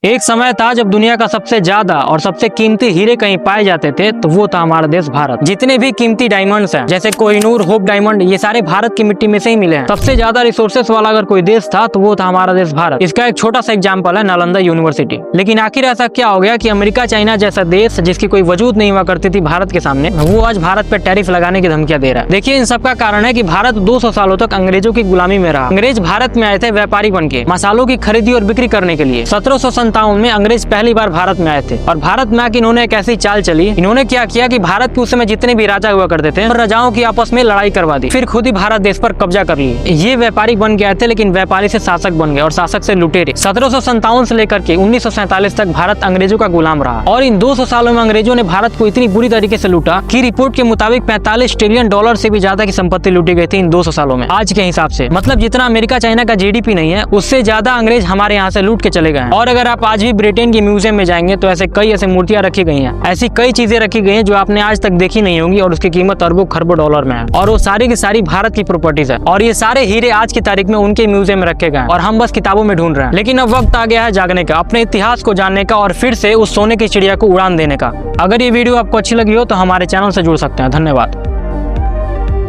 एक समय था जब दुनिया का सबसे ज्यादा और सबसे कीमती हीरे कहीं पाए जाते थे तो वो था हमारा देश भारत। जितने भी कीमती डायमंड्स हैं जैसे कोहिनूर, होप डायमंड, ये सारे भारत की मिट्टी में से ही मिले हैं। सबसे ज्यादा रिसोर्सेस वाला अगर कोई देश था तो वो था हमारा देश भारत। इसका एक छोटा सा एग्जाम्पल है नालंदा यूनिवर्सिटी। लेकिन आखिर ऐसा क्या हो गया कि अमेरिका, चाइना जैसा देश जिसकी कोई वजूद नहीं हुआ करती थी भारत के सामने, वो आज भारत पे टैरिफ लगाने की धमकियां दे रहा है। देखिए, इन सब का कारण है कि भारत 200 सालों तक अंग्रेजों की गुलामी में रहा। अंग्रेज भारत में आए थे व्यापारी बन के मसालों की खरीदी और बिक्री करने के लिए। 1757 में अंग्रेज पहली बार भारत में आए थे और भारत में आके इन्होंने एक ऐसी चाल चली। इन्होंने क्या किया कि भारत के उस समय जितने भी राजा हुआ करते थे, राजाओं की आपस में लड़ाई करवा दी, फिर खुद ही भारत देश पर कब्जा कर लिए। ये व्यापारी बन गए थे, लेकिन व्यापारी से शासक बन गए और शासक से लुटेरे। 1757 से लेकर के 1947 तक भारत अंग्रेजों का गुलाम रहा और इन 200 सालों में अंग्रेजों ने भारत को इतनी बुरी तरीके से लूटा कि रिपोर्ट के मुताबिक 45 ट्रिलियन डॉलर से भी ज्यादा की संपत्ति लूटी गई थी इन 200 सालों में। आज के हिसाब से मतलब जितना अमेरिका चाइना का जीडीपी नहीं है, उससे ज्यादा अंग्रेज हमारे यहाँ से लूट के चले गए हैं। और अगर आप आज भी ब्रिटेन की म्यूजियम में जाएंगे तो ऐसे मूर्तियां रखी गई हैं, ऐसी कई चीजें रखी गई हैं जो आपने आज तक देखी नहीं होंगी और उसकी कीमत अरबों खरबों डॉलर में है और वो सारी की सारी भारत की प्रॉपर्टीज है। और ये सारे हीरे आज की तारीख में उनके म्यूजियम में रखे गए हैं और हम बस किताबों में ढूंढ रहे हैं। लेकिन अब वक्त आ गया है जागने का, अपने इतिहास को जानने का और फिर से उस सोने की चिड़िया को उड़ान देने का। अगर ये वीडियो आपको अच्छी लगी हो तो हमारे चैनल से जुड़ सकते हैं। धन्यवाद।